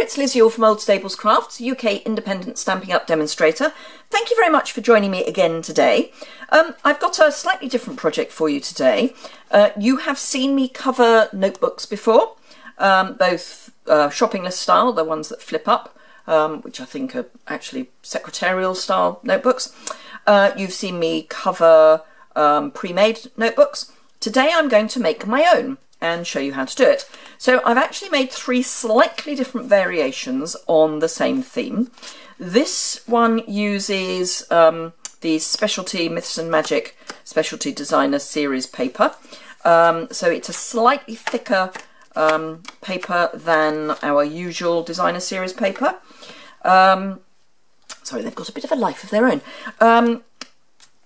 it's Liz Yuille from Old Stables Crafts, UK independent Stampin' Up demonstrator. Thank you very much for joining me again today. I've got a slightly different project for you today. You have seen me cover notebooks before, both shopping list style, the ones that flip up, which I think are actually secretarial style notebooks. You've seen me cover pre-made notebooks. Today I'm going to make my own and show you how to do it. So I've actually made 3 slightly different variations on the same theme. This one uses the Specialty Myths and Magic Specialty Designer Series paper. So it's a slightly thicker paper than our usual Designer Series paper. Sorry, they've got a bit of a life of their own.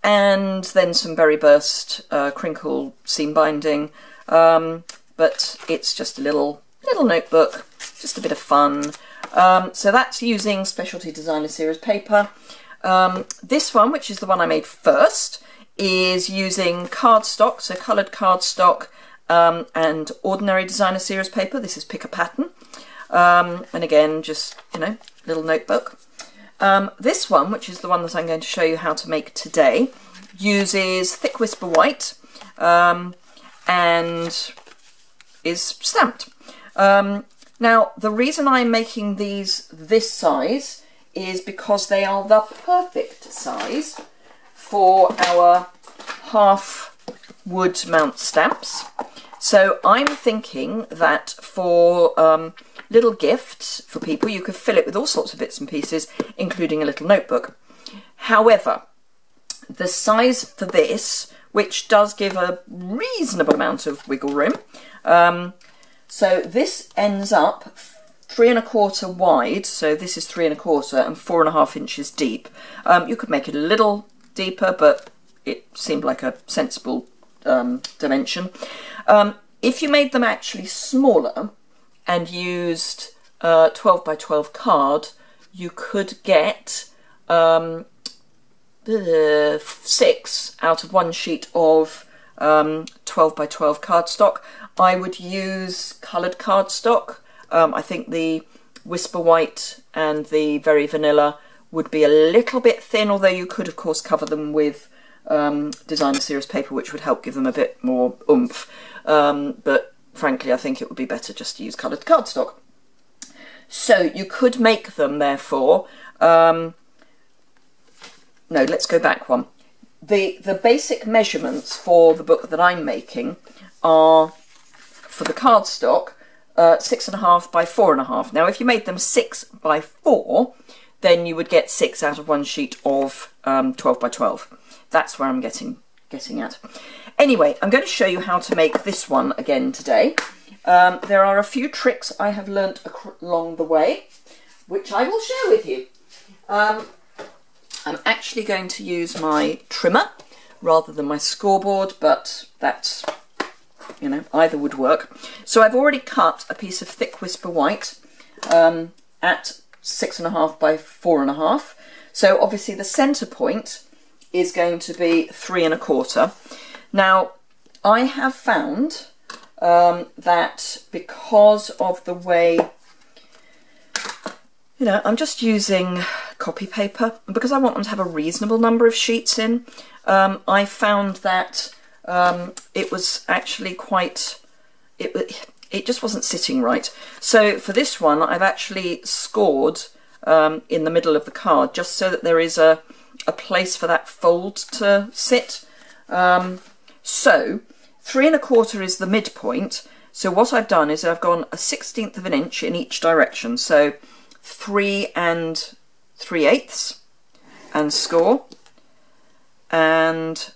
And then some berry burst, crinkle seam binding, but it's just a little notebook, just a bit of fun. So that's using Specialty Designer Series paper. This one, which is the one I made first, is using cardstock, so coloured cardstock, and ordinary Designer Series paper. This is Pick a Pattern, and again, just, you know, little notebook. This one, which is the one that I'm going to show you how to make today, uses Thick Whisper White and is stamped. Now, the reason I'm making these this size is because they are the perfect size for our half wood mount stamps. So I'm thinking that for little gifts for people, you could fill it with all sorts of bits and pieces, including a little notebook. However, the size for this, which does give a reasonable amount of wiggle room, so this ends up 3 1/4 wide, so this is 3 1/4 and 4 1/2 inches deep. You could make it a little deeper, but it seemed like a sensible dimension. If you made them actually smaller and used 12 by 12 card, you could get 6 out of 1 sheet of 12 by 12 cardstock. I would use coloured cardstock. I think the Whisper White and the Very Vanilla would be a little bit thin, although you could of course cover them with Designer Series paper, which would help give them a bit more oomph. But frankly, I think it would be better just to use coloured cardstock. So you could make them, therefore, no, let's go back one. The basic measurements for the book that I'm making are, for the cardstock, 6 1/2 by 4 1/2. Now, if you made them 6 by 4, then you would get 6 out of 1 sheet of 12 by 12. That's where I'm getting at. Anyway, I'm going to show you how to make this one again today. There are a few tricks I have learnt along the way, which I will share with you. I'm actually going to use my trimmer rather than my scoreboard, but that's, you know, either would work. So I've already cut a piece of Thick Whisper White at 6 1/2 by 4 1/2. So obviously the centre point is going to be 3 1/4. Now, I have found that because of the way, you know, I'm just using copy paper, and because I want them to have a reasonable number of sheets in, I found that it was actually quite, it just wasn't sitting right. So for this one, I've actually scored in the middle of the card, just so that there is a place for that fold to sit. So 3 1/4 is the midpoint. So what I've done is I've gone 1/16 of an inch in each direction. So 3 3/8 and score, and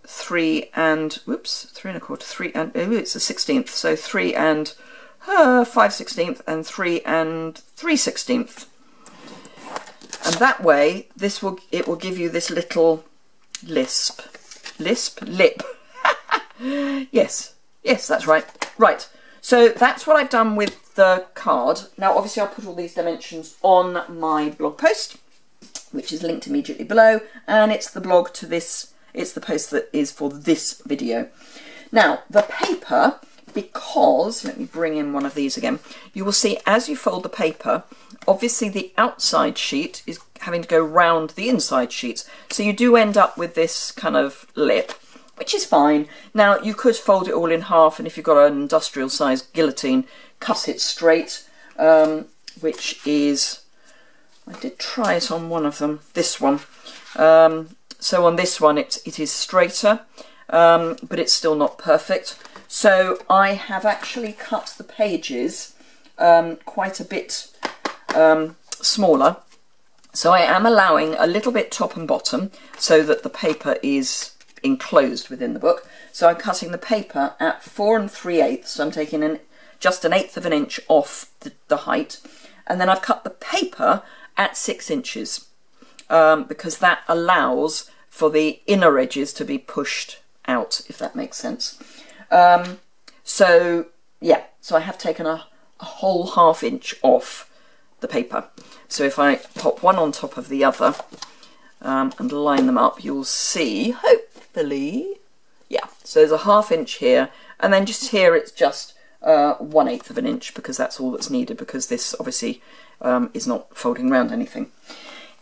3 1/4, 3 and, oh, it's a 16th, so 3 5/16 and 3 3/16. And that way, it will give you this little lip. Yes, that's right. Right, so that's what I've done with the card. Now, obviously, I'll put all these dimensions on my blog post, which is linked immediately below, and it's the blog to this, it's the post that is for this video. Now, the paper because, let me bring in one of these again, you will see as you fold the paper, obviously the outside sheet is having to go round the inside sheets. So you do end up with this kind of lip, which is fine. Now you could fold it all in half, and if you've got an industrial size guillotine, cut it straight, which is, I did try it on one of them, this one. So on this one it is straighter, but it's still not perfect. So I have actually cut the pages quite a bit smaller. So I am allowing a little bit top and bottom so that the paper is enclosed within the book. So I'm cutting the paper at 4 3/8, so I'm taking just 1/8 of an inch off the height, and then I've cut the paper at 6 inches because that allows for the inner edges to be pushed out, if that makes sense. So yeah, so I have taken a whole ½ inch off the paper. So if I pop one on top of the other and line them up, you'll see, hopefully, yeah, so there's a ½ inch here, and then just here it's just 1/8 of an inch, because that's all that's needed, because this obviously is not folding around anything.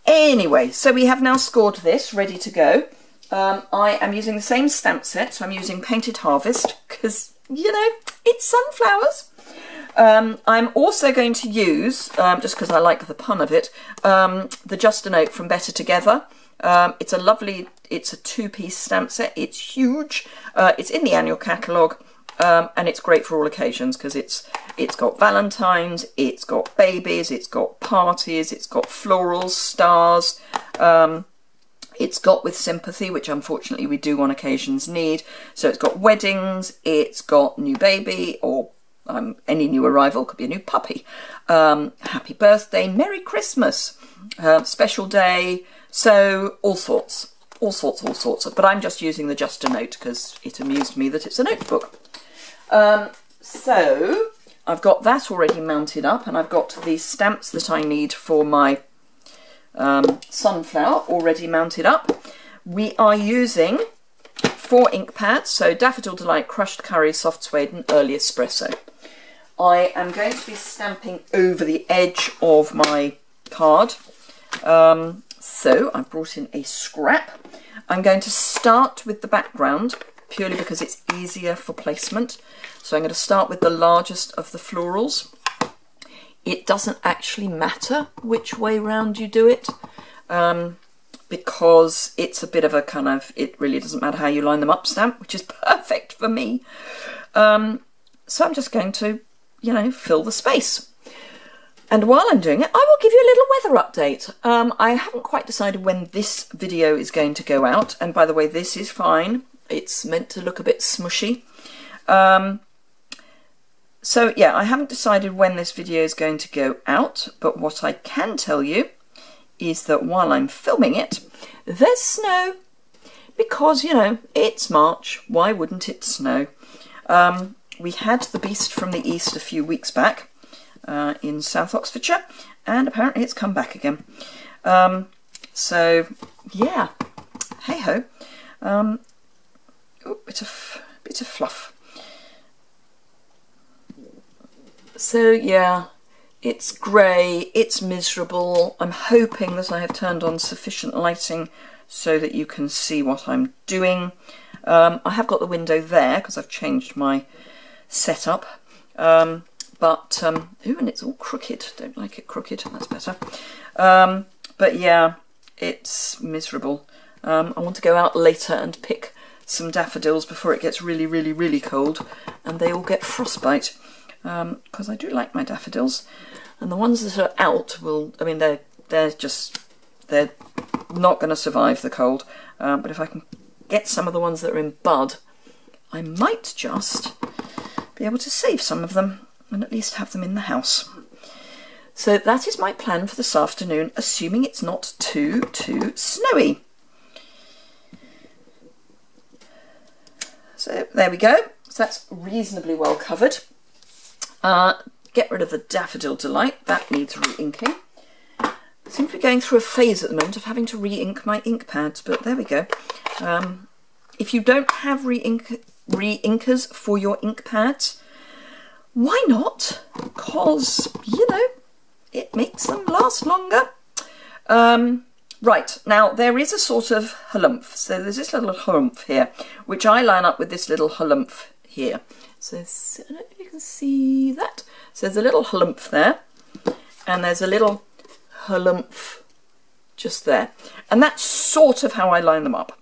Anyway, so we have now scored this, ready to go. I am using the same stamp set, so I'm using Painted Harvest, because, you know, it's sunflowers. I'm also going to use, just because I like the pun of it, the Just a Note from Better Together. It's a lovely, it's a 2-piece stamp set. It's huge. It's in the annual catalogue, and it's great for all occasions, because it's got Valentine's, it's got babies, it's got parties, it's got florals, stars. It's got With Sympathy, which unfortunately we do on occasions need. So it's got weddings, it's got new baby, or any new arrival, could be a new puppy, happy birthday, Merry Christmas, special day, so all sorts. But I'm just using the Just a Note because it amused me that it's a notebook. So I've got that already mounted up, and I've got the stamps that I need for my sunflower already mounted up. We are using 4 ink pads, so Daffodil Delight, Crushed Curry, Soft Suede and Early Espresso. I am going to be stamping over the edge of my card. So I've brought in a scrap. I'm going to start with the background purely because it's easier for placement. So I'm going to start with the largest of the florals. It doesn't actually matter which way round you do it, because it's a bit of a kind of, it really doesn't matter how you line them up stamp, which is perfect for me. So I'm just going to, you know, fill the space. And while I'm doing it, I will give you a little weather update. I haven't quite decided when this video is going to go out. And by the way, this is fine. It's meant to look a bit smushy. So yeah, I haven't decided when this video is going to go out, but what I can tell you is that while I'm filming it, there's snow. Because, you know, it's March. Why wouldn't it snow? We had the beast from the east a few weeks back in South Oxfordshire, and apparently it's come back again. So yeah, hey ho. Oh, bit of fluff. So yeah, it's grey, it's miserable. I'm hoping that I have turned on sufficient lighting so that you can see what I'm doing. I have got the window there because I've changed my setup. Ooh, and it's all crooked. Don't like it crooked, that's better. But yeah, it's miserable. I want to go out later and pick some daffodils before it gets really, really, really cold and they all get frostbite. Because I do like my daffodils, and the ones that are out will, I mean, they're not going to survive the cold, but if I can get some of the ones that are in bud, I might just be able to save some of them and at least have them in the house. So that is my plan for this afternoon, assuming it's not too snowy. So there we go. So that's reasonably well covered. Get rid of the Daffodil Delight, that needs re-inking. I seem to be going through a phase at the moment of having to re-ink my ink pads, but there we go. If you don't have re-inkers for your ink pads, why not? Because, you know, it makes them last longer. Right, now there is a sort of halumph. So there's this little halumph here, which I line up with this little halumph here. So I don't know if you can see that. So there's a little halumph there, and there's a little halumph just there. And that's sort of how I line them up.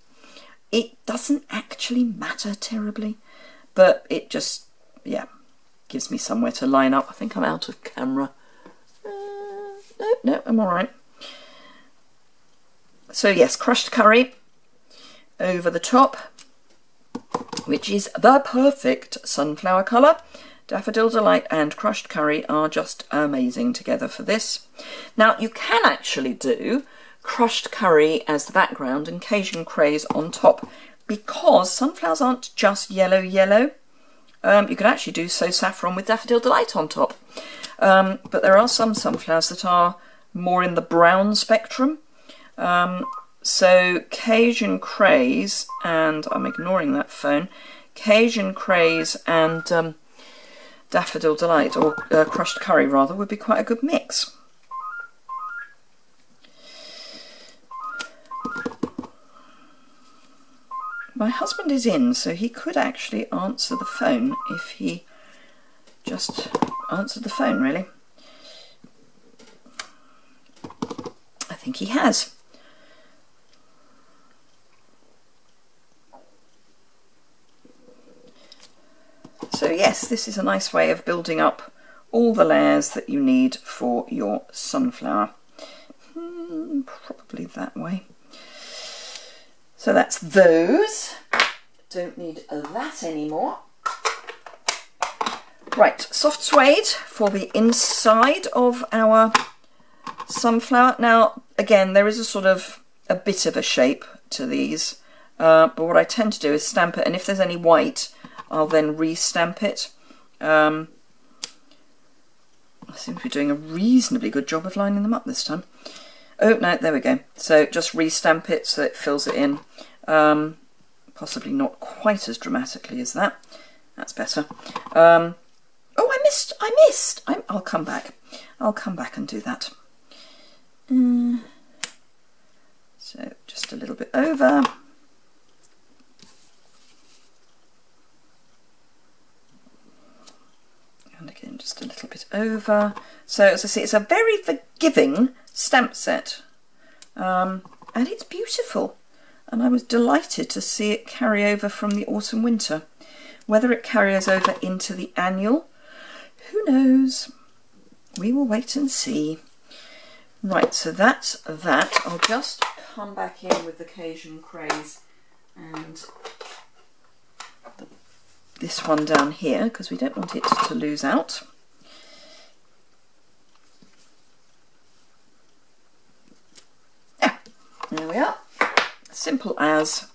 It doesn't actually matter terribly, but it just, yeah, gives me somewhere to line up. I think I'm out of camera. No, I'm all right. So yes, crushed curry over the top, which is the perfect sunflower colour. Daffodil Delight and crushed curry are just amazing together for this. Now you can actually do crushed curry as the background and Cajun craze on top, because sunflowers aren't just yellow. You can actually do So Saffron with Daffodil Delight on top. But there are some sunflowers that are more in the brown spectrum. So Cajun craze, and I'm ignoring that phone, Cajun craze and Daffodil Delight, or crushed curry rather, would be quite a good mix. My husband is in, so he could actually answer the phone if he just answered the phone, really. I think he has. So yes, this is a nice way of building up all the layers that you need for your sunflower. Probably that way. So that's those. Don't need that anymore. Right, soft suede for the inside of our sunflower. Now, again, there is a sort of a bit of a shape to these, but what I tend to do is stamp it, and if there's any white, I'll then re-stamp it. I seem to be doing a reasonably good job of lining them up this time. Oh, no, there we go. So just re-stamp it so it fills it in. Possibly not quite as dramatically as that. That's better. Oh, I missed. I'll come back. I'll come back and do that. So just a little bit over. And again, just a little bit over. So as I say, it's a very forgiving stamp set. And it's beautiful. And I was delighted to see it carry over from the autumn winter. Whether it carries over into the annual, who knows? We will wait and see. Right, so that's that. I'll just come back in with the Cajun craze and this one down here, because we don't want it to lose out. Yeah, there we are. Simple as.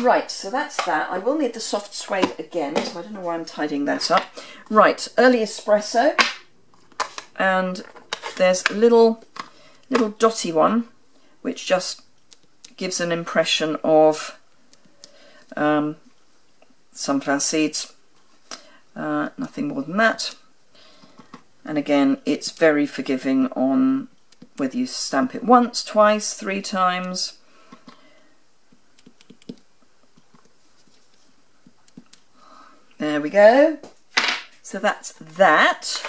Right, so that's that. I will need the soft suede again, so I don't know why I'm tidying that up. Right, early espresso, and there's a little dotty one, which just gives an impression of sunflower seeds. Nothing more than that. And again, it's very forgiving on whether you stamp it once, twice, 3 times. There we go. So that's that.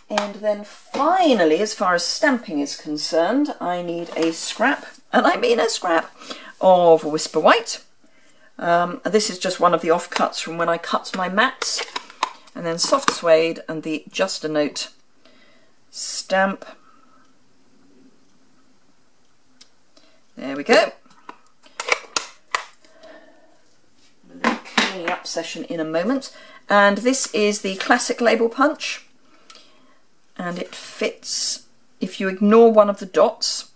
And then finally, as far as stamping is concerned, I need a scrap, and I mean a scrap, of Whisper White. This is just one of the offcuts from when I cut my mats. And then soft suede and the Just a Note stamp. There we go. A little cleaning up session in a moment. And this is the classic label punch. And it fits, if you ignore one of the dots,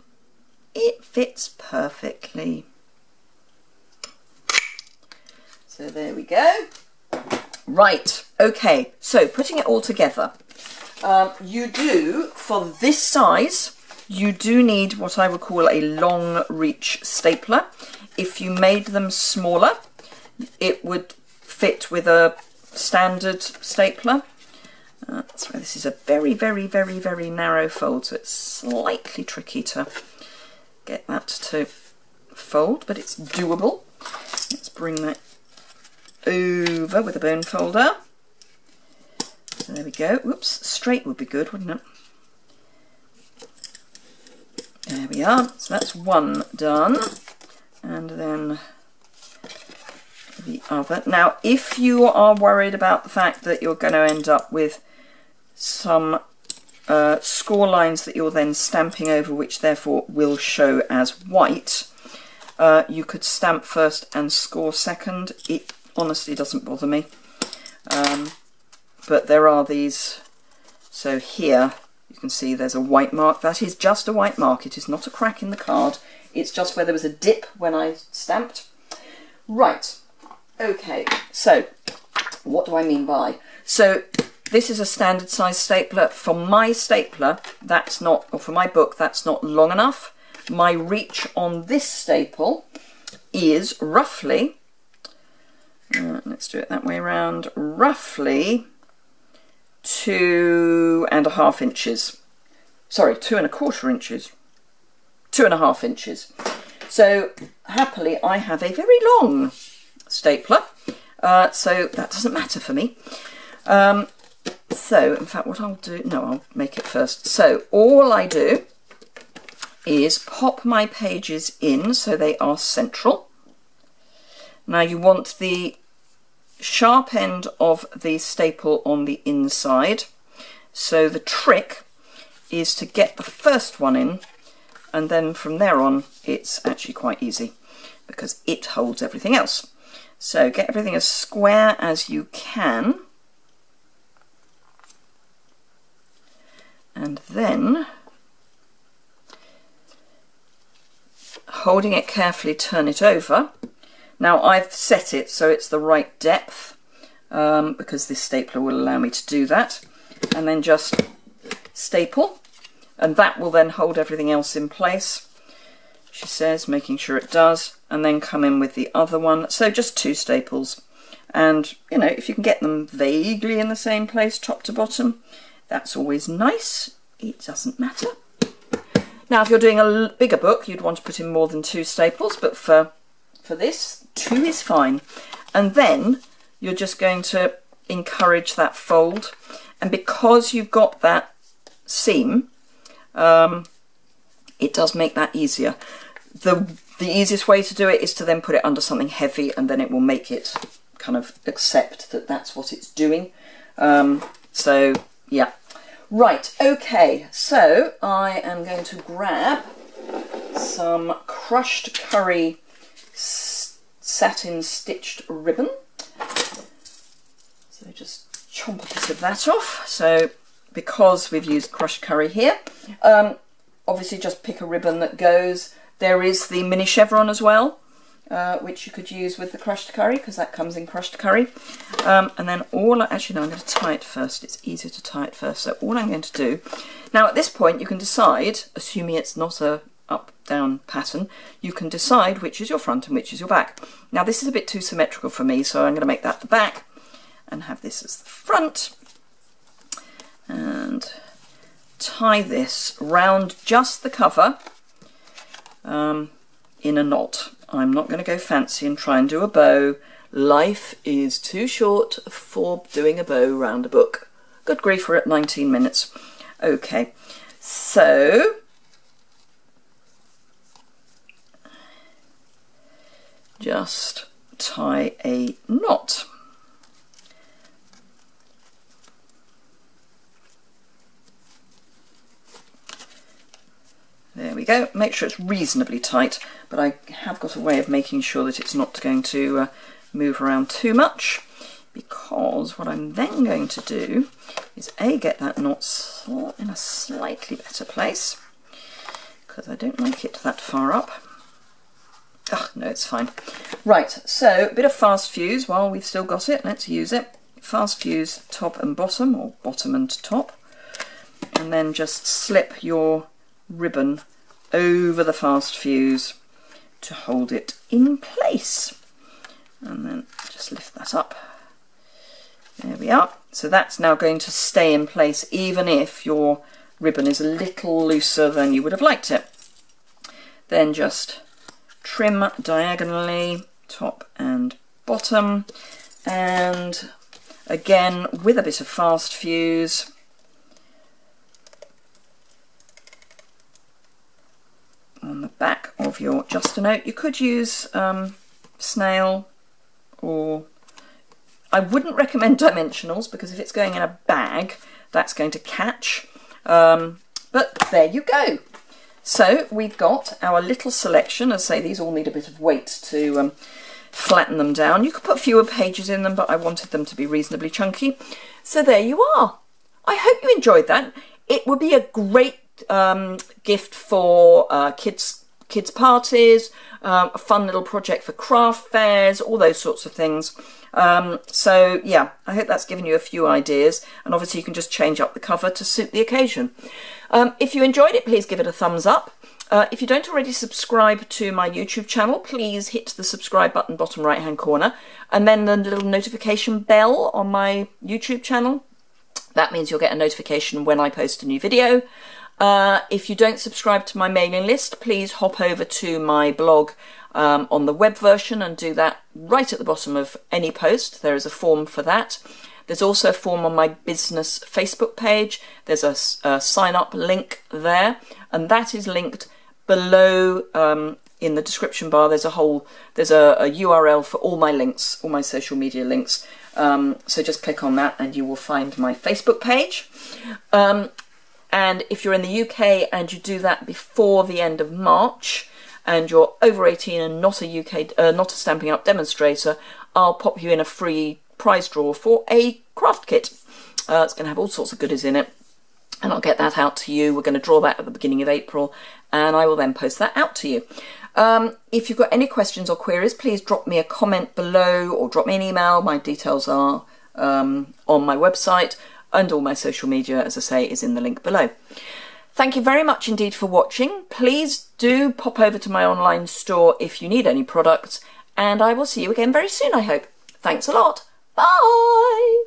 it fits perfectly. So there we go. Right, okay, so putting it all together. You do, for this size, you do need what I would call a long reach stapler. If you made them smaller, it would fit with a standard stapler. So this is a very, very, very, very narrow fold, so it's slightly tricky to get that to fold, but it's doable. Let's bring that over with a bone folder. So there we go. Whoops, straight would be good, wouldn't it? There we are. So that's one done. And then the other. Now, if you are worried about the fact that you're going to end up with some score lines that you're then stamping over, which therefore will show as white, you could stamp first and score second. It honestly doesn't bother me. But there are these. So here you can see there's a white mark. That is just a white mark. It is not a crack in the card. It's just where there was a dip when I stamped. Right. Okay. So what do I mean by? So this is a standard size stapler. For my stapler, that's not, or for my book, that's not long enough. My reach on this staple is roughly, let's do it that way around, roughly 2.5 inches. Sorry, 2.25 inches. 2.5 inches. So happily I have a very long stapler, so that doesn't matter for me. So in fact what I'll do, no, I'll make it first. So all I do is pop my pages in so they are central. Now you want the sharp end of the staple on the inside, so the trick is to get the first one in, and then from there on it's actually quite easy because it holds everything else. So get everything as square as you can, and then holding it carefully, turn it over. Now I've set it so it's the right depth, because this stapler will allow me to do that, and then just staple, and that will then hold everything else in place, she says, making sure it does, and then come in with the other one. So just 2 staples, and you know, if you can get them vaguely in the same place top to bottom, that's always nice. It doesn't matter. Now if you're doing a bigger book, you'd want to put in more than 2 staples, but for this, 2 is fine. And then you're just going to encourage that fold, and because you've got that seam, it does make that easier. The easiest way to do it is to then put it under something heavy, and then it will make it kind of accept that that's what it's doing. So yeah. Right, okay, so I am going to grab some crushed curry satin stitched ribbon. So just chomp a bit of that off. So because we've used crushed curry here, obviously just pick a ribbon that goes. There is the mini chevron as well, which you could use with the crushed curry, because that comes in crushed curry. And then actually no, I'm going to tie it first. It's easier to tie it first. So all I'm going to do, now at this point you can decide, assuming it's not a up-down pattern, you can decide which is your front and which is your back. Now this is a bit too symmetrical for me, so I'm going to make that the back and have this as the front, and tie this round just the cover in a knot. I'm not going to go fancy and try and do a bow. Life is too short for doing a bow round a book. Good grief, we're at 19 minutes. Okay, so just tie a knot. There we go. Make sure it's reasonably tight, but I have got a way of making sure that it's not going to move around too much, because what I'm then going to do is get that knot in a slightly better place, because I don't like it that far up. Oh, no, it's fine. Right, so a bit of fast fuse while we've still got it. Let's use it. Fast fuse top and bottom, or bottom and top, and then just slip your ribbon over the fast fuse to hold it in place, and then just lift that up There we are. So that's now going to stay in place even if your ribbon is a little looser than you would have liked it. Then just trim diagonally, top and bottom, and again with a bit of fast fuse, on the back of your Just a Note. You could use snail, or I wouldn't recommend dimensionals because if it's going in a bag that's going to catch, but there you go. So we've got our little selection. As I say, these all need a bit of weight to flatten them down. You could put fewer pages in them, but I wanted them to be reasonably chunky. So there you are. I hope you enjoyed that. It would be a great gift for kids parties, a fun little project for craft fairs, all those sorts of things. So yeah, I hope that's given you a few ideas, and obviously you can just change up the cover to suit the occasion. If you enjoyed it, please give it a thumbs up. If you don't already subscribe to my YouTube channel, please hit the subscribe button bottom right hand corner, and then the little notification bell on my YouTube channel. That means you'll get a notification when I post a new video. If you don't subscribe to my mailing list, please hop over to my blog on the web version and do that right at the bottom of any post. There is a form for that. There's also a form on my business Facebook page. There's a sign up link there, and that is linked below in the description bar. There's a URL for all my links, all my social media links. So just click on that and you will find my Facebook page. And if you're in the UK and you do that before the end of March, and you're over 18 and not a Stampin' Up demonstrator, I'll pop you in a free prize draw for a craft kit. It's going to have all sorts of goodies in it, and I'll get that out to you. We're going to draw that at the beginning of April, and I will then post that out to you. If you've got any questions or queries, please drop me a comment below or drop me an email. My details are on my website, and all my social media, as I say, is in the link below. Thank you very much indeed for watching. Please do pop over to my online store if you need any products, and I will see you again very soon, I hope. Thanks a lot. Bye!